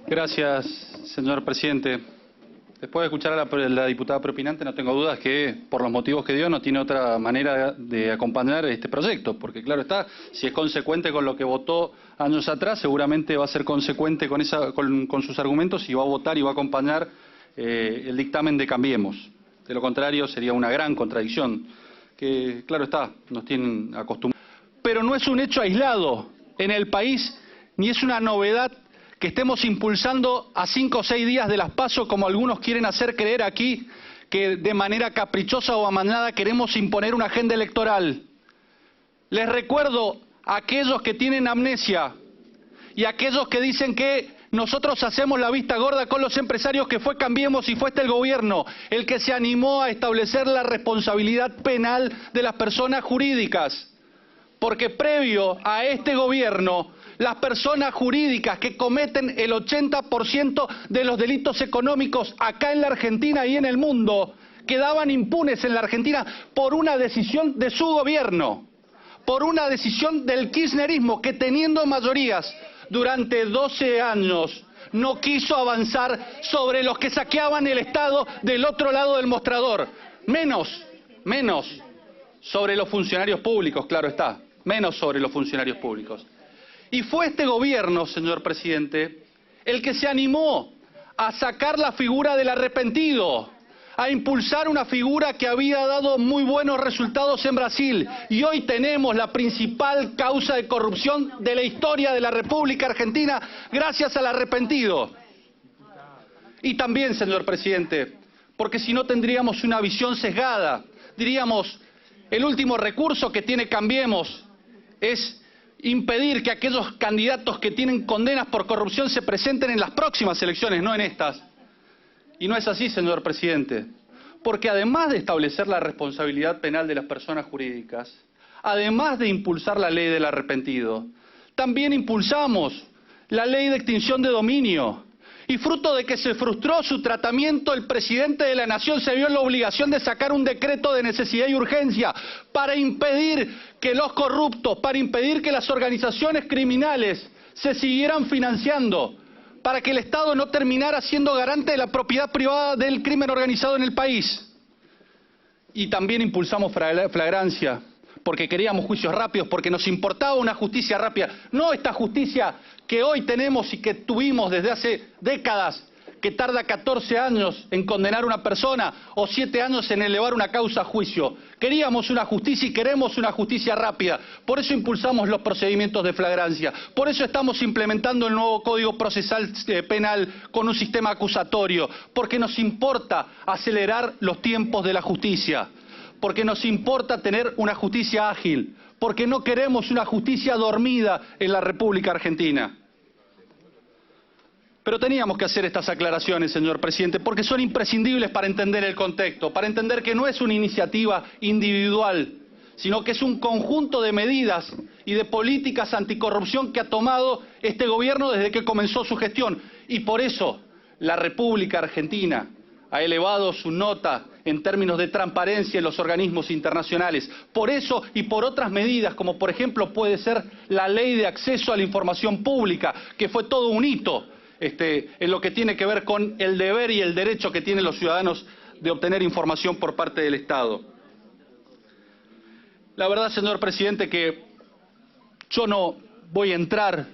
Gracias, señor presidente. Después de escuchar a la diputada propinante, no tengo dudas que, por los motivos que dio, no tiene otra manera de acompañar este proyecto. Porque, claro está, si es consecuente con lo que votó años atrás, seguramente va a ser consecuente con sus argumentos y va a votar y va a acompañar el dictamen de Cambiemos. De lo contrario, sería una gran contradicción, que, claro está, nos tienen acostumbrados. Pero no es un hecho aislado en el país, ni es una novedad que estemos impulsando a 5 o 6 días de las PASO, como algunos quieren hacer creer aquí, que de manera caprichosa o amañada queremos imponer una agenda electoral. Les recuerdo a aquellos que tienen amnesia y a aquellos que dicen que nosotros hacemos la vista gorda con los empresarios, que fue Cambiemos y fue el gobierno el que se animó a establecer la responsabilidad penal de las personas jurídicas. Porque previo a este gobierno, las personas jurídicas que cometen el 80% de los delitos económicos acá en la Argentina y en el mundo quedaban impunes en la Argentina por una decisión de su gobierno, por una decisión del kirchnerismo que, teniendo mayorías durante 12 años, no quiso avanzar sobre los que saqueaban el Estado del otro lado del mostrador. Menos sobre los funcionarios públicos, claro está, menos sobre los funcionarios públicos. Y fue este gobierno, señor presidente, el que se animó a sacar la figura del arrepentido, a impulsar una figura que había dado muy buenos resultados en Brasil. Y hoy tenemos la principal causa de corrupción de la historia de la República Argentina gracias al arrepentido. Y también, señor presidente, porque si no tendríamos una visión sesgada, diríamos, el último recurso que tiene Cambiemos es impedir que aquellos candidatos que tienen condenas por corrupción se presenten en las próximas elecciones, no en estas. Y no es así, señor presidente, porque además de establecer la responsabilidad penal de las personas jurídicas, además de impulsar la ley del arrepentido, también impulsamos la ley de extinción de dominio. Y fruto de que se frustró su tratamiento, el presidente de la Nación se vio en la obligación de sacar un decreto de necesidad y urgencia para impedir que los corruptos, para impedir que las organizaciones criminales se siguieran financiando, para que el Estado no terminara siendo garante de la propiedad privada del crimen organizado en el país. Y también impulsamos flagrancia, porque queríamos juicios rápidos, porque nos importaba una justicia rápida, no esta justicia que hoy tenemos y que tuvimos desde hace décadas, que tarda 14 años en condenar a una persona o 7 años en elevar una causa a juicio. Queríamos una justicia y queremos una justicia rápida. Por eso impulsamos los procedimientos de flagrancia. Por eso estamos implementando el nuevo Código Procesal Penal con un sistema acusatorio. Porque nos importa acelerar los tiempos de la justicia. Porque nos importa tener una justicia ágil. Porque no queremos una justicia dormida en la República Argentina. Pero teníamos que hacer estas aclaraciones, señor presidente, porque son imprescindibles para entender el contexto, para entender que no es una iniciativa individual, sino que es un conjunto de medidas y de políticas anticorrupción que ha tomado este gobierno desde que comenzó su gestión. Y por eso la República Argentina ha elevado su nota en términos de transparencia en los organismos internacionales. Por eso y por otras medidas, como por ejemplo puede ser la Ley de Acceso a la Información Pública, que fue todo un hito en lo que tiene que ver con el deber y el derecho que tienen los ciudadanos de obtener información por parte del Estado. La verdad, señor presidente, que yo no voy a entrar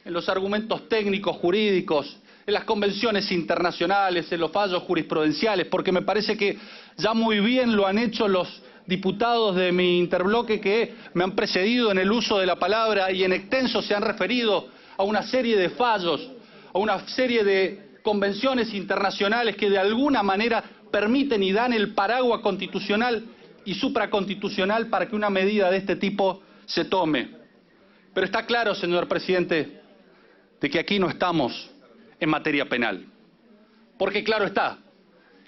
en los argumentos técnicos, jurídicos, en las convenciones internacionales, en los fallos jurisprudenciales, porque me parece que ya muy bien lo han hecho los diputados de mi interbloque que me han precedido en el uso de la palabra y en extenso se han referido a una serie de fallos, a una serie de convenciones internacionales que de alguna manera permiten y dan el paraguas constitucional y supraconstitucional para que una medida de este tipo se tome. Pero está claro, señor presidente, de que aquí no estamos en materia penal. Porque claro está,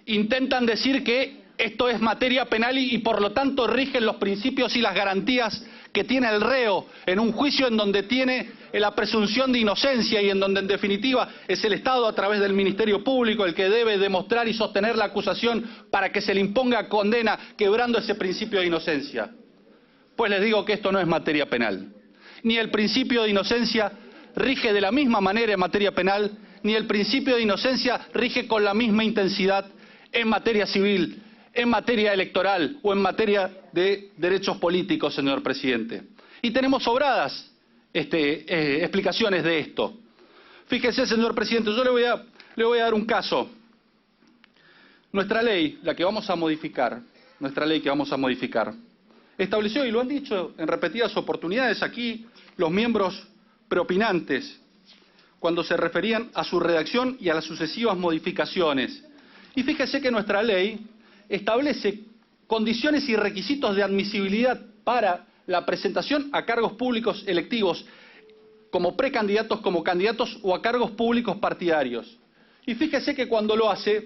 intentan decir que esto es materia penal y por lo tanto rigen los principios y las garantías que tiene el reo en un juicio en donde tiene la presunción de inocencia y en donde en definitiva es el Estado a través del Ministerio Público el que debe demostrar y sostener la acusación para que se le imponga condena quebrando ese principio de inocencia. Pues les digo que esto no es materia penal. Ni el principio de inocencia rige de la misma manera en materia penal, ni el principio de inocencia rige con la misma intensidad en materia civil, en materia electoral o en materia de derechos políticos, señor presidente. Y tenemos sobradas explicaciones de esto. Fíjese, señor presidente, yo le voy a dar un caso. Nuestra ley, la que vamos a modificar, estableció, y lo han dicho en repetidas oportunidades aquí los miembros preopinantes, cuando se referían a su redacción y a las sucesivas modificaciones. Y fíjese que nuestra ley establece condiciones y requisitos de admisibilidad para la presentación a cargos públicos electivos, como precandidatos, como candidatos o a cargos públicos partidarios. Y fíjese que cuando lo hace,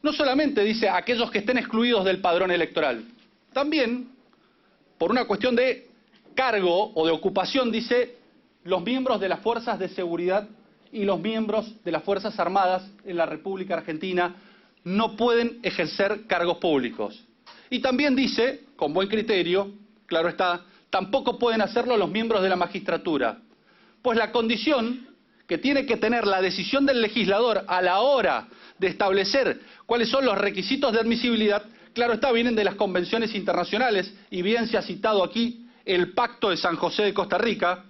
no solamente dice aquellos que estén excluidos del padrón electoral, también, por una cuestión de cargo o de ocupación, dice los miembros de las fuerzas de seguridad y los miembros de las Fuerzas Armadas en la República Argentina no pueden ejercer cargos públicos. Y también dice, con buen criterio, claro está, tampoco pueden hacerlo los miembros de la magistratura. Pues la condición que tiene que tener la decisión del legislador a la hora de establecer cuáles son los requisitos de admisibilidad, claro está, vienen de las convenciones internacionales, y bien se ha citado aquí el Pacto de San José de Costa Rica,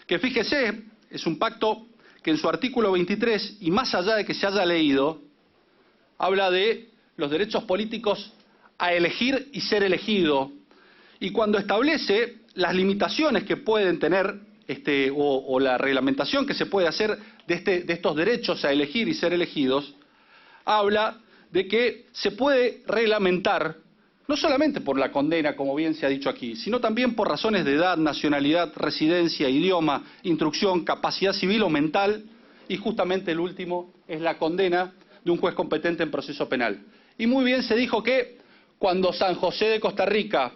que fíjese, es un pacto que en su artículo 23, y más allá de que se haya leído, habla de los derechos políticos a elegir y ser elegido, y cuando establece las limitaciones que pueden tener o la reglamentación que se puede hacer de estos derechos a elegir y ser elegidos, habla de que se puede reglamentar no solamente por la condena, como bien se ha dicho aquí, sino también por razones de edad, nacionalidad, residencia, idioma, instrucción, capacidad civil o mental, y justamente el último es la condena de un juez competente en proceso penal. Y muy bien se dijo que cuando San José de Costa Rica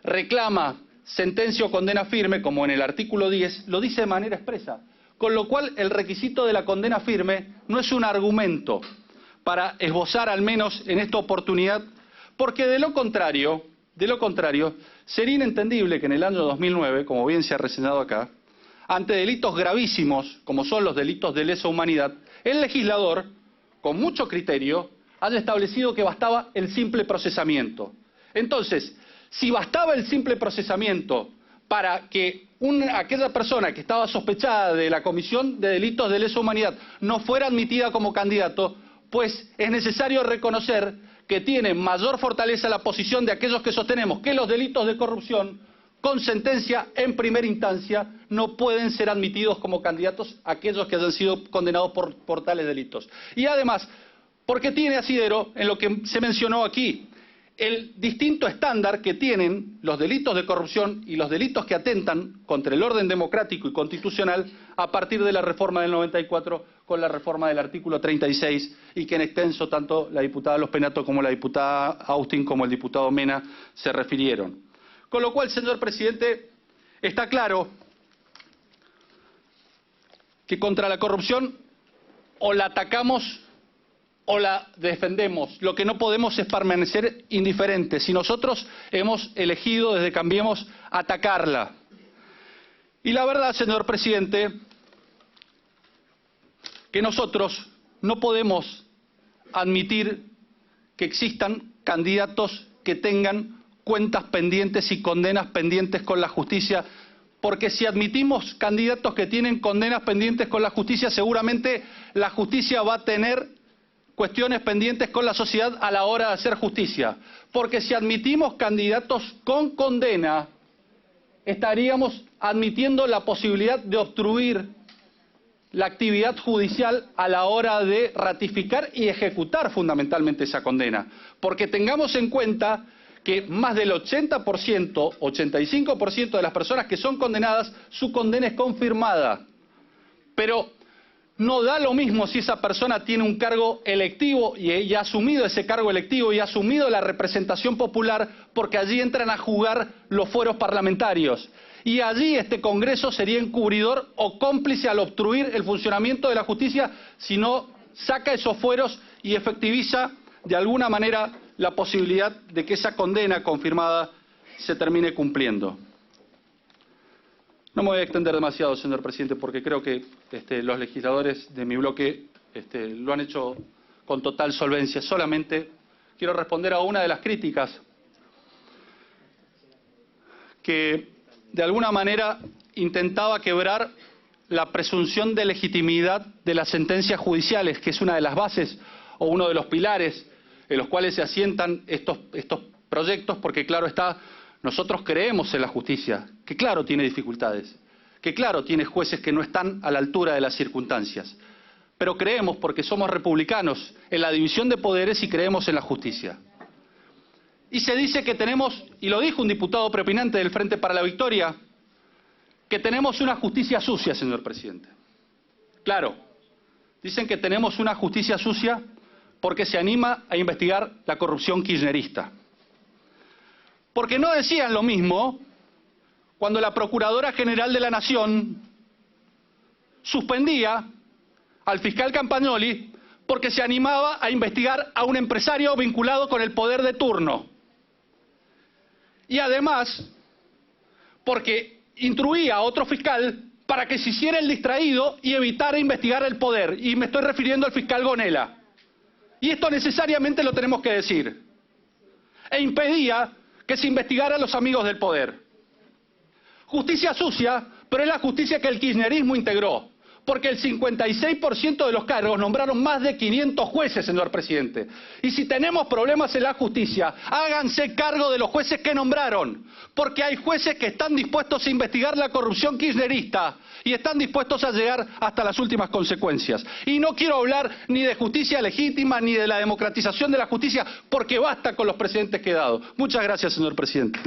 reclama sentencia o condena firme, como en el artículo 10, lo dice de manera expresa, con lo cual el requisito de la condena firme no es un argumento para esbozar, al menos en esta oportunidad, porque de lo contrario, sería inentendible que en el año 2009, como bien se ha reseñado acá, ante delitos gravísimos, como son los delitos de lesa humanidad, el legislador, con mucho criterio, haya establecido que bastaba el simple procesamiento. Entonces, si bastaba el simple procesamiento para que aquella persona que estaba sospechada de la comisión de delitos de lesa humanidad no fuera admitida como candidato, pues es necesario reconocer que tiene mayor fortaleza la posición de aquellos que sostenemos que los delitos de corrupción, con sentencia en primera instancia, no pueden ser admitidos como candidatos aquellos que hayan sido condenados por tales delitos. Y además, porque tiene asidero en lo que se mencionó aquí, el distinto estándar que tienen los delitos de corrupción y los delitos que atentan contra el orden democrático y constitucional a partir de la reforma del 94 con la reforma del artículo 36, y que en extenso tanto la diputada Los Penato como la diputada Austin como el diputado Mena se refirieron. Con lo cual, señor presidente, está claro que contra la corrupción o la atacamos o la defendemos. Lo que no podemos es permanecer indiferentes. Si nosotros hemos elegido desde Cambiemos atacarla. Y la verdad, señor presidente, que nosotros no podemos admitir que existan candidatos que tengan cuentas pendientes y condenas pendientes con la justicia, porque si admitimos candidatos que tienen condenas pendientes con la justicia, seguramente la justicia va a tener cuestiones pendientes con la sociedad a la hora de hacer justicia. Porque si admitimos candidatos con condena, estaríamos admitiendo la posibilidad de obstruir la actividad judicial a la hora de ratificar y ejecutar fundamentalmente esa condena. Porque tengamos en cuenta que más del 80%, 85% de las personas que son condenadas, su condena es confirmada. Pero no da lo mismo si esa persona tiene un cargo electivo y ha asumido ese cargo electivo y ha asumido la representación popular, porque allí entran a jugar los fueros parlamentarios. Y allí este Congreso sería encubridor o cómplice al obstruir el funcionamiento de la justicia si no saca esos fueros y efectiviza de alguna manera la posibilidad de que esa condena confirmada se termine cumpliendo. No me voy a extender demasiado, señor presidente, porque creo que los legisladores de mi bloque lo han hecho con total solvencia. Solamente quiero responder a una de las críticas que de alguna manera intentaba quebrar la presunción de legitimidad de las sentencias judiciales, que es una de las bases o uno de los pilares en los cuales se asientan estos proyectos, porque claro está, nosotros creemos en la justicia, que claro tiene dificultades, que claro tiene jueces que no están a la altura de las circunstancias, pero creemos, porque somos republicanos, en la división de poderes y creemos en la justicia. Y se dice que tenemos, y lo dijo un diputado preopinante del Frente para la Victoria, que tenemos una justicia sucia, señor presidente. Claro, dicen que tenemos una justicia sucia porque se anima a investigar la corrupción kirchnerista. Porque no decían lo mismo cuando la Procuradora General de la Nación suspendía al fiscal Campagnoli porque se animaba a investigar a un empresario vinculado con el poder de turno. Y además, porque instruía a otro fiscal para que se hiciera el distraído y evitara investigar el poder. Y me estoy refiriendo al fiscal Gonella. Y esto necesariamente lo tenemos que decir. E impedía que se investigara a los amigos del poder. Justicia sucia, pero es la justicia que el kirchnerismo integró. Porque el 56% de los cargos nombraron más de 500 jueces, señor presidente. Y si tenemos problemas en la justicia, háganse cargo de los jueces que nombraron. Porque hay jueces que están dispuestos a investigar la corrupción kirchnerista y están dispuestos a llegar hasta las últimas consecuencias. Y no quiero hablar ni de justicia legítima ni de la democratización de la justicia, porque basta con los precedentes que he dado. Muchas gracias, señor presidente.